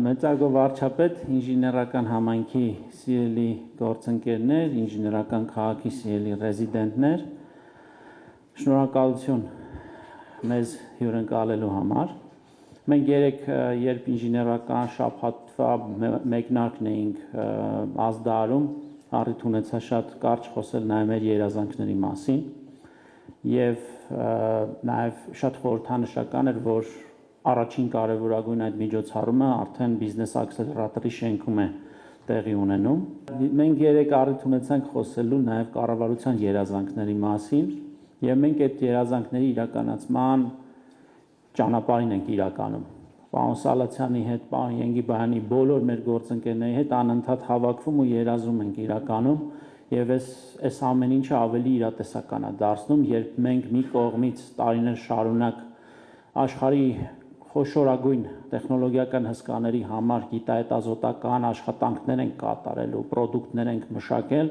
Մեծարգո վարչապետ, ինժեներական համայնքի սիրելի գործընկերներ, ինժեներական քաղաքի սիրելի ռեզիդենտներ, շնորհակալություն մեզ հյուրընկալելու համար։ Մենք երեք երբ ինժեներական շաբաթվա մեկնարկն էինք ազդարում, առիթ ունեցա շատ կարճ խոսել նաև մեր երազանքների մասին եւ նաև շատ խորհրդանշական էր, որ առաջին կարևորագույն այդ միջոցառումը արդեն բիզնես աքսելերատորի շենքում է տեղի ունենում։ Մենք երեք առիթ ունեցանք խոսելու նաև կառավարության երազանքների մասին եւ մենք այդ երազանքների իրականացման ճանապարհին ենք իրականում։ Պարոն Սալացյանի հետ, պարոն Ենգիբայանի բոլոր մեր գործընկերների հետ անընդհատ հավաքվում ու երազում ենք իրականում եւ այս ամեն ինչը ավելի իրատեսական է դարձնում, երբ մենք մի կողմից տարիներ շարունակ աշխարհի խոշորագույն տեխնոլոգիական հսկաների համար գիտահետազոտական աշխատանքներ ենք կատարելու, պրոդուկտներ ենք մշակել,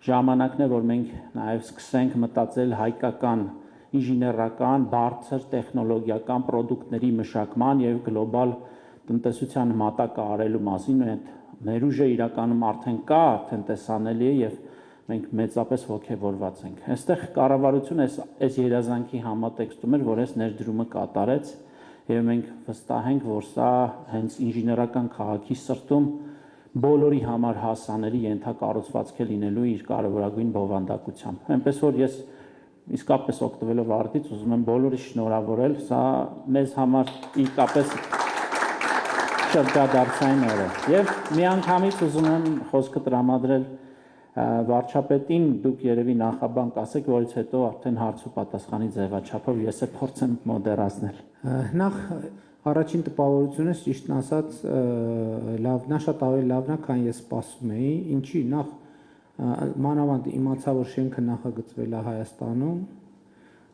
ժամանակն է, որ մենք նաեւ սկսենք մտածել հայկական ինժեներական, բարձր տեխնոլոգիական պրոդուկտների մշակման եւ գլոբալ տնտեսության մատակը արելու մասին։ Այդ ներուժը իրականում արդեն կա, արդեն տեսանելի է եւ մենք մեծապես ողջավորված ենք։ Այստեղ կառավարությունը այս երազանքի համատեքստում էր, որ այս ներդրումը կատարեց եւ մենք վստահ ենք, որ սա հենց ինժեներական քաղաքի սրտում բոլորի համար հասանելի ենթակառուցվածք է լինելու իր կարևորագույն բովանդակությամբ։ Այնպես որ ես իսկապես օգտվելով արդից ուզում եմ բոլորի շնորհավորել, սա մեզ համար իսկապես շրջադարձային օր է։ Եվ միանգամից ուզում եմ խոսքը տրամադրել վարչապետին, դուք երևի նախաբան կասեք, որից հետո արդեն հարց ու պատասխանի ձևաչափով ես փորձեմ մոդերացնել։ Նախ առաջին տպավորությունս ճիշտն ասած լավն է, շատ ավելի լավն է, քան ես սպասում էի, ինչի նախ մանավանդ իմացա, որ շենքը նախագծվել է Հայաստանում,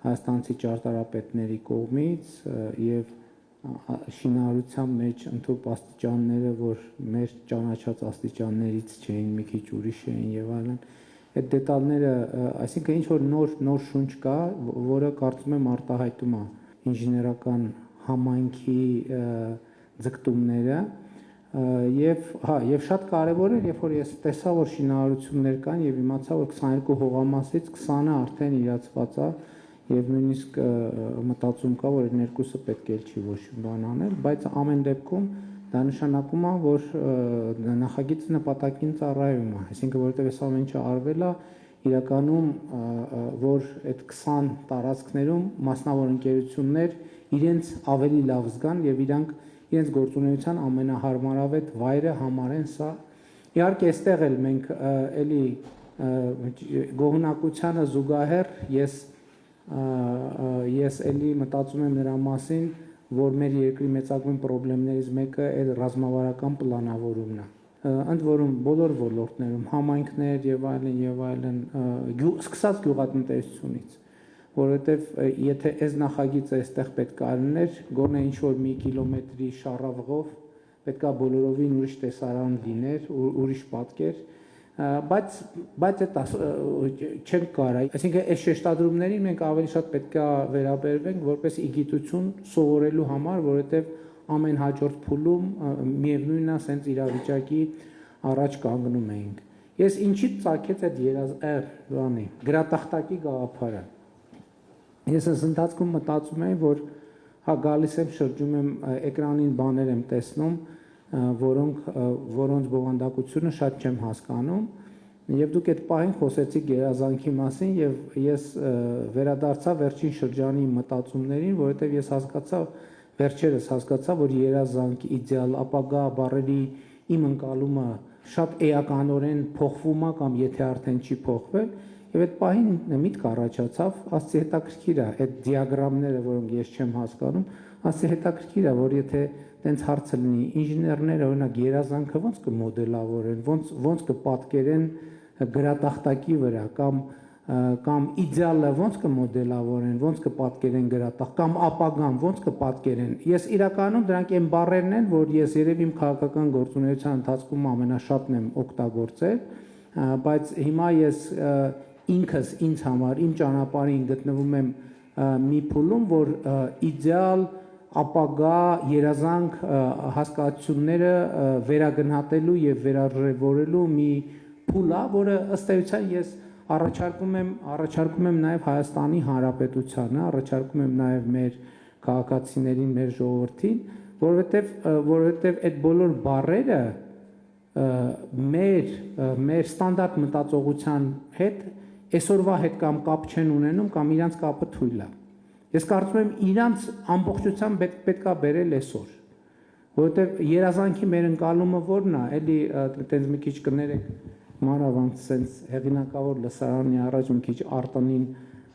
հայաստանցի ճարտարապետների կողմից եւ շինարարության մեջ ընդհանուր աստիճանները, որ մեր ճանաչած աստիճաններից չէին, մի քիչ ուրիշ էին եւ այլն։ Այդ դետալները, այսինքն ինչ որ նոր շունչ կա, որը կարծում եմ արտահայտում է ինժեներական համայնքի ձգտումները եւ շատ կարեւոր էր, երբ որ ես տեսա, որ շինարարություններ կան եւ իմացա, որ 22 հողամասից 20-ը արդեն իրացված է եւ նույնիսկ մտածում կա, որ այդ երկուսը պետք է չի ոչ բան անել, բայց ամեն դեպքում դա նշանակում է, որ նախագիծը նպատակին ծառայում է, այսինքն որովհետեւ այս ամեն ինչը արվել է իրականում, որ այդ 20 տարածքներում մասնավոր ընկերություններ իրենց ավելի լավ զգան եւ իրենց գործունեության ամենահարմարավետ վայրը համարեն սա։ Իհարկե, այստեղ էլ մենք էլի գոհունակությանը զուգահեռ ես էլի մտածում եմ նրա մասին, որ մեր երկրի մեծագույն խնդիրներից մեկը այդ ռազմավարական պլանավորումն է։ Ընդ որում բոլոր ոլորտներում համայնքներ եւ այլն, սկսած գյուղատնտեսությունից, որովհետեւ եթե այս նախագիծը այստեղ պետք է լիներ, գոնե ինչ որ մի կիլոմետրի շարավղով պետքա բոլորովին ուրիշ տեսարան լիներ, ուրիշ պատկեր, բայց այդ չենք կարա, այսինքն այս շեշտադրումներին մենք ավելի շատ պետքա վերաբերվենք որպես իգիտություն սովորելու համար, որովհետեւ ամեն հաջորդ փուլում միևնույնն է, սենց իրավիճակի առաջ կանգնում էինք։ Ես ինչի ծագեց այդ գրատախտակի գաղափարը։ Ես այս ընթացքում մտածում եմ, որ գալիս եմ շրջում եմ էկրանին բաներ եմ տեսնում, որոնց բովանդակությունը շատ չեմ հասկանում, եւ դուք այդ պահին խոսեցիք երազանքի մասին եւ ես վերադարձա վերջին շրջանի մտածումներին, որովհետեւ ես վերջերս հասկացա, որ երազանք, իդեալ, ապագա բառերի իմ ընկալումը շատ էականորեն փոխվում է կամ եթե արդեն չի փոխվել, եւ այդ պահին միտք առաջացավ, ասի հետաքրքիր է այդ դիագրամները, որոնք ես չեմ հասկանում, ասի հետաքրքիր է, որ եթե տենց հարցը լինի, ինժեներները օրինակ երազանքը ոնց կմոդելավորեն, ոնց կպատկերեն գրատախտակի վրա կամ իդեալը ոնց կմոդելավորեն, ոնց կպատկերեն գրատախ կամ ապագան ոնց կպատկերեն։ Ես իրականում դրանք այն բառերն են, որ ես երևի իմ քաղաքական գործունեության ընթացքում ամենաշատն եմ օգտագործել, բայց հիմա ես ինքս ինձ համար իմ ճանապարհին գտնվում եմ մի փուլում, որ իդեալ ապագա երազանք հասկացությունները վերագնահատելու եւ վերարժևորելու մի փուլ է, որը ըստ էության ես առաջարկում եմ նաեւ Հայաստանի Հանրապետությանը, առաջարկում եմ նաեւ մեր քաղաքացիներին, մեր ժողովրդին, որովհետեւ այդ բոլոր բառերը մեր ստանդարտ մտածողության հետ այսօրվա հետ կամ կապ չեն ունենում կամ իրանց կապը թույլ է։ Ես կարծում եմ իրանց ամբողջությամբ պետք է բերել այսօր, որովհետև երազանքի մեր ընկալումը որն է, էլի այդպես մի քիչ կներեք մանավանդ sense հեղինակավոր լսարանի առաջ մի քիչ արտանին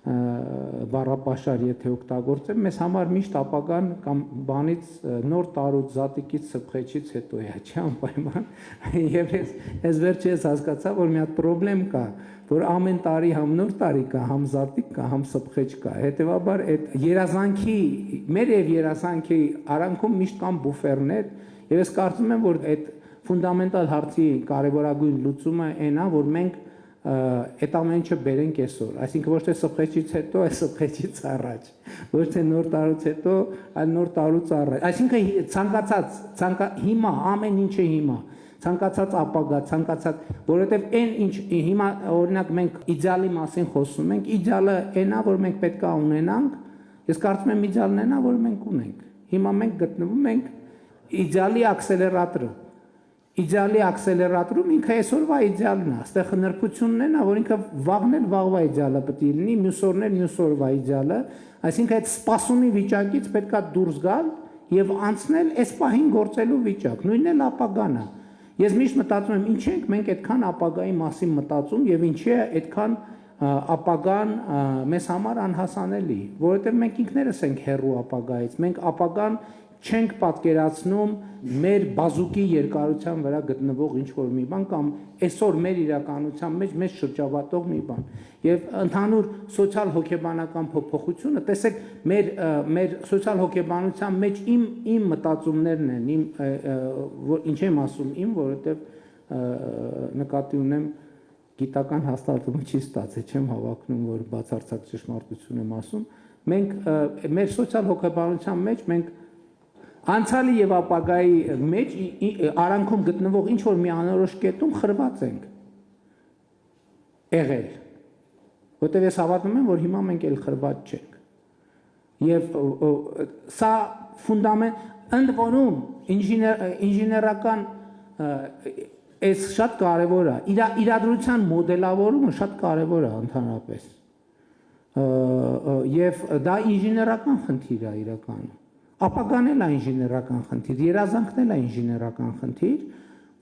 բառապաշար եթե օգտագործեմ, մեզ համար միշտ ապագան կամ բանից նոր տարուց զատիկից սփխեցից հետո է, չի անպայման։ Եվ ես վերջերս հասկացա, որ մի հատ խնդրեմ կա, որ ամեն տարի համ նոր տարի կա, համ զատիկ կա, համ սփխեջ կա։ Հետևաբար այդ երազանքի, մեր եւ երազանքի արանքում միշտ կան բուֆերներ, եւ ես կարծում եմ, որ այդ ֆունդամենտալ հարցի կարևորագույն լուծումը այն է, որ մենք այդ ամենը բերենք այսօր, այսինքն ոչ թե սփխեջից հետո, այլ սփխեջից առաջ, ոչ թե նոր տարուց հետո, այլ նոր տարուց առաջ, այսինքն ցանկացած հիմա ամեն ինչը հիմա, ցանկացած ապագա, ցանկացած, որովհետև այն ինչ հիմա օրինակ մենք իդեալի մասին խոսում ենք, իդեալը այն է, որ մենք պետք է ունենանք, ես կարծում եմ իդեալն այն է, որ մենք ունենք, հիմա մենք գտնվում ենք իդեալի աքսելերատորը։ Իդեալի աքսելերատորում ինքը այսօրվա իդեալն է, այստեղ նրբությունն է, որ ինքը վաղն էլ վաղվա իդեալը պետք է լինի, մյուս օրն էլ մյուս օրվա իդեալը, այսինքն այդ սպասումի վիճակից պետք է դուրս գալ եւ անցնել այս պահին գործելու վիճակ, նույնն էլ ապագան է։ Ես միշտ մտածում եմ, ինչ ենք մենք այդքան ապագայի մասին մտածում եւ ինչի է այդքան ապագան մեզ համար անհասանելի, որովհետեւ մենք ինքներս ենք հեռու ապագայից, մենք ապագան չենք պատկերացնում մեր բազուկի երկարության վրա գտնվող ինչ-որ մի բան կամ այսօր մեր իրականության մեջ մեզ շրջապատող մի բան։ Եւ ընդհանուր սոցիալ հոգեբանական փոփոխությունը, տեսեք, մեր սոցիալ հոգեբանության մեջ իմ մտածումներն են, ինչ եմ ասում, որովհետեւ նկատի ունեմ գիտական հաստատումը չի ստացել, չեմ հավակնում, որ բացարձակ ճշմարտություն եմ ասում։ Մենք մեր սոցիալ հոգեբանության մեջ մենք անցյալի եւ ապագայի մեջ արանքում գտնվող ինչ որ մի անորոշ կետում խրված ենք եղել, որտեղ ես հավատում եմ, որ հիմա մենք էլ խրված չենք։ Եվ սա ֆունդամենտ ընդ որում ինժեներական այս շատ կարևոր է, իրադրության մոդելավորումը շատ կարևոր է ընդհանրապես։ Եվ դա ինժեներական խնդիր է իրականում։ Ապագան էլ է ինժեներական խնդիր, երազանքն էլ է ինժեներական խնդիր,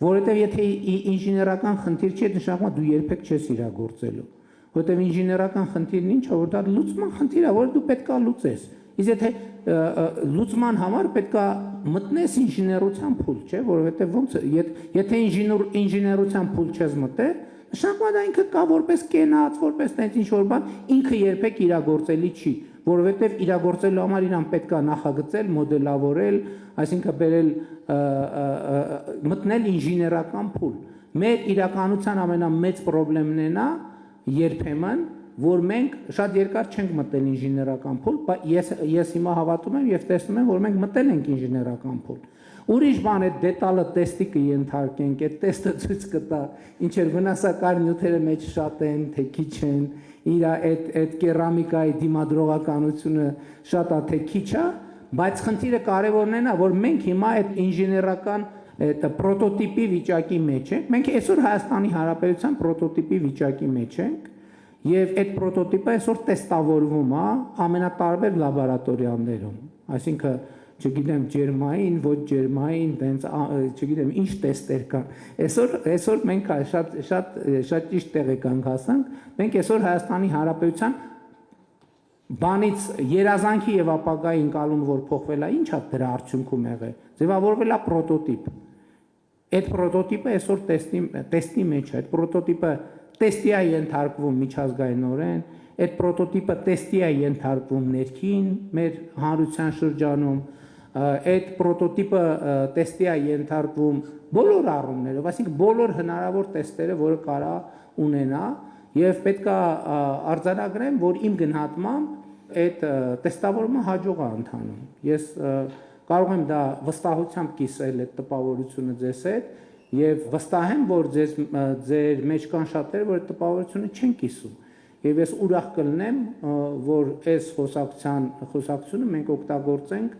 որովհետև եթե ինժեներական խնդիր չի, նշանակում է դու երբեք չես իրագործելու, որովհետև ինժեներական խնդիրն ինչ է, որ դա լուծման խնդիր է, որ դու պետք է լուծես։ Իսկ եթե լուծման համար պետք է մտնես ինժեներության փուլ, չէ, որովհետև ոնց եթե ինժեներության փուլ չես մտել, նշանակում է դա ինքը կա որպես կենաց, որպես տենց ինչ-որ բան, ինքը երբեք իրագործելի չի, որովհետև իրագործելու համար իրան պետք է նախագծել, մոդելավորել, այսինքն բերել մտնել ինժեներական փուլ։ Մեր իրականության ամենամեծ խնդիրն է նա երբեմն, որ մենք շատ երկար չենք մտել ինժեներական փուլ, ես հիմա հավատում եմ եւ տեսնում եմ, որ մենք մտել ենք ինժեներական փուլ։ Ուրիշ բան է դետալը տեստի կընթարկենք, այդ տեստը ցույց կտա, ինչեր վնասակար նյութերը մեջ շատ են, թե քիչ են, իր այդ կերամիկայի դիմադրողականությունը շատ է թե քիչ է, բայց խնդիրը կարևորն է նա, որ մենք հիմա այդ ինժեներական այդ պրոտոտիպի վիճակի մեջ ենք, մենք այսօր Հայաստանի Հանրապետության պրոտոտիպի վիճակի մեջ ենք, եւ այդ պրոտոտիպը այսօր տեստավորվում է ամենատարբեր լաբորատորիաներում, այսինքն չգիտեմ ջերմային, ոչ ջերմային, տենց չգիտեմ ինչ տեստեր կան։ Այսօր մենք շատ ճիշտ տեղ եկանք հասանք, մենք այսօր Հայաստանի Հանրապետության բանից երազանքի եւ ապագայի ընկալումը որ փոխվել է, ինչ է դրա արդյունքում եղել։ Ձևավորվել է պրոտոտիպ։ Այդ պրոտոտիպը այսօր տեստի մեջ է, այդ պրոտոտիպը տեստի է ենթարկվում միջազգայինորեն, այդ պրոտոտիպը տեստի է ենթարկվում ներքին մեր հանրության շրջանում, այդ պրոտոտիպը տեստի է ենթարկվում բոլոր առումներով, այսինքն բոլոր հնարավոր տեստերը, որը կարա ունենա, եւ պետք է արձանագրեմ, որ իմ գնահատմամբ այդ տեստավորումը հաջող է ընթանում։ Ես կարող եմ դա վստահությամբ կիսել այդ տպավորությունը ձեզ հետ եւ վստահ եմ, որ ձեր մեջ կան շատեր, որ այդ տպավորությունը չեն կիսում։ Եվ ես ուրախ կլինեմ, որ այս խոսակցությունը մենք օգտագործենք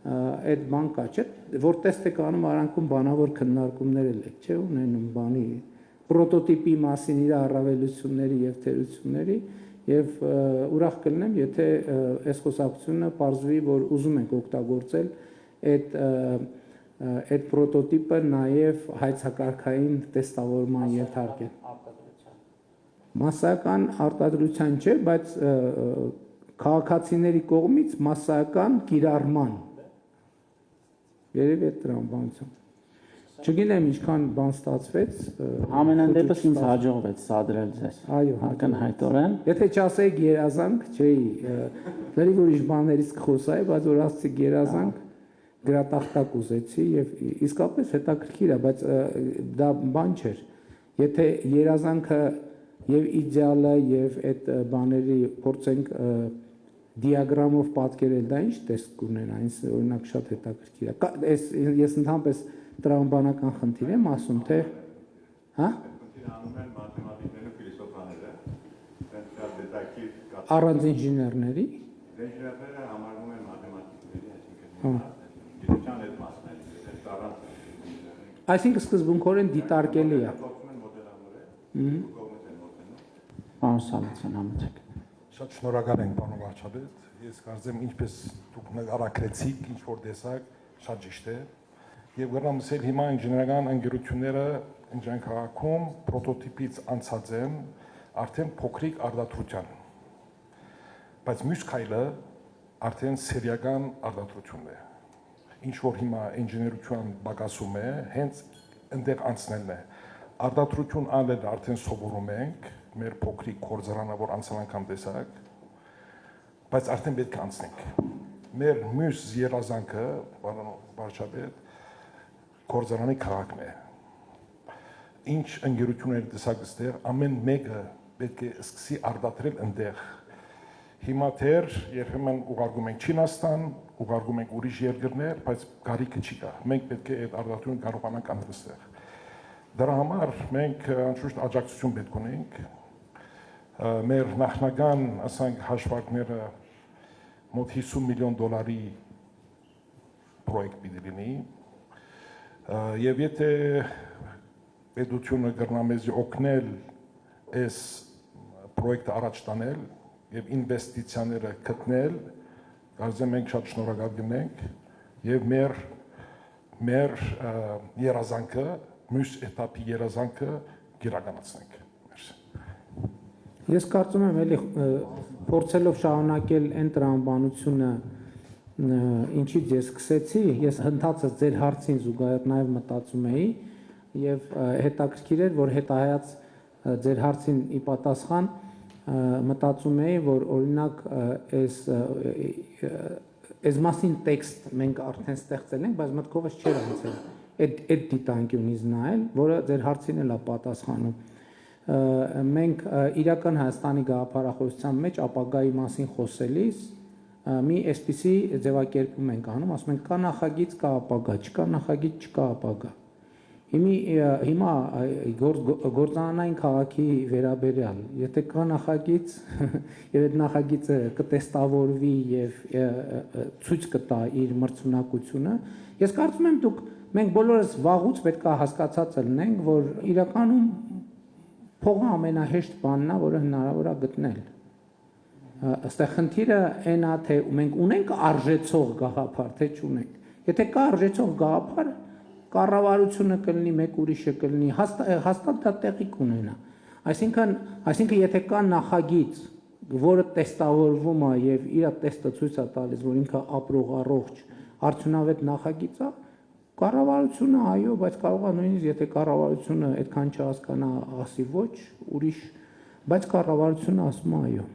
այդ բան կա, չէ՞, որ տեստ եք անում արանքում բանավոր քննարկումներ եք, չէ՞, ունենում բանի պրոտոտիպի մասին իր առավելությունների եւ թերությունների եւ ուրախ կլինեմ, եթե այս խոսակցությունը պարզվի, որ ուզում ենք օգտագործել այդ պրոտոտիպը նաեւ հայցակարգային տեստավորման ենթարկել։ Մասսայական արտադրության չէ, բայց քաղաքացիների կողմից մասսայական կիրառման։ Երևի այդ դրան բանություն։ Չգիտեմ ինչքան բան ստացվեց։ Ամենայն դեպս ինձ հաջողվեց սադրել ձեզ։ Այո, ակնհայտորեն։ Եթե չասեիք երազանք, չէի, լրիվ ուրիշ բաներից կխոսայի, բայց որ ասացի երազանք, գրատախտակ ուզեցի եւ իսկապես հետաքրքիր է, բայց դա բան չէր։ Եթե երազանքը եւ իդեալը եւ այդ բաների փորձենք դիագրամով պատկերել, դա ինչ տեսք կունենա, ինձ օրինակ շատ հետաքրքիր է։ Ես ընդհանրապես տրամաբանական խնդիր եմ ասում, թե հա առանց ինժեներների ինժեներները համարվում են մաթեմատիկների, այսինքն գիտության հետ մասնակցել, այսինքն սկզբունքորեն դիտարկելի է։ Պարոն Սալիցյան, համեցեք։ Շատ շնորհակալ ենք, պարոն վարչապետ։ Ես կարծեմ, ինչպես դուք նկարագրեցիք, ինչ որ տեսակ, շատ ճիշտ է։ Եվ գրնամ ասել, հիմա ինժեներական ընկերությունները Ինժան քաղաքում պրոտոտիպից անցած են արդեն փոքրիկ արտադրության։ Բայց մյուս քայլը արդեն սերիական արտադրությունն է։ Ինչ որ հիմա ինժեներության բագասում է, հենց այնտեղ անցնելն է։ Արտադրություն անել արդեն սովորում ենք, մեր փոքրիկ կորձարանը, որ անցան անգամ տեսակ, բայց արդեն պետք է անցնենք։ Մեր մյուս երազանքը, պարոն վարչապետ, կորձարանի քաղաքն է։ Ինչ ընկերություններ տեսակ այստեղ, ամեն մեկը պետք է սկսի արտադրել այնտեղ։ Հիմա դեռ երբեմն ուղարկում ենք Չինաստան, ուղարկում ենք ուրիշ երկրներ, բայց գարիքը չի կա։ Մենք պետք է այդ արտադրությունը կարողանանք անել այստեղ։ Դրա համար մենք անշուշտ աջակցություն պետք ունենք։ Մեր նախնական, ասենք, հաշվարկները մոտ $50 միլիոն պրոյեկտ պիտի լինի։ Եվ եթե պետությունը կգնա մեզ օգնել այս պրոյեկտը առաջ տանել եւ ինվեստիցիաները գտնել, կարծեմ մենք շատ շնորհակալ կլինենք եւ մեր երազանքը, մյուս էտապի երազանքը գիրականացնենք։ Ես կարծում եմ, էլի փորձելով շարունակել այն տրամաբանությունը, ինչից ես սկսեցի, ես հնդածս ձեր հարցին զուգահեռ նաև մտածում էի եւ հետաքրքիր էր, որ հետահայաց ձեր հարցին ի պատասխան մտածում էի, որ օրինակ այս մասին տեքստ մենք արդեն ստեղծել ենք, բայց մտքովս չէր անցել այդ դիտանկյունից նայել, որը ձեր հարցին էլ է պատասխանում։ Մենք իրական Հայաստանի գաղափարախոսության մեջ ապագայի մասին խոսելիս մի այսպիսի ձևակերպում ենք անում, ասում ենք կա նախագիծ, կա ապագա, չկա նախագիծ, չկա ապագա։ Հիմա գործանային քաղաքի վերաբերյալ, եթե կա նախագիծ եւ այդ նախագիծը կտեստավորվի եւ ցույց կտա իր մրցունակությունը, ես կարծում եմ մենք բոլորս վաղուց պետք է հասկացած լինենք, որ իրականում փողը ամենահեշտ բանն է, որը հնարավոր է գտնել։ Այստեղ խնդիրը այն է, թե մենք ունենք արժեցող գաղափար, թե չունենք։ Եթե կա արժեցող գաղափար, կառավարությունը կլինի, մեկ ուրիշը կլինի, հաստատ դա տեղի կունենա։ Այսինքն եթե կա նախագիծ, որը տեստավորվում է եւ իր տեստը ցույց է տալիս, որ ինքը ապրող առողջ արդյունավետ նախագիծ է, կառավարությունը այո, բայց կարող է նույնիսկ եթե կառավարությունը այդքան չհասկանա, ասի ոչ, ուրիշ, բայց կառավարությունը ասում է այո։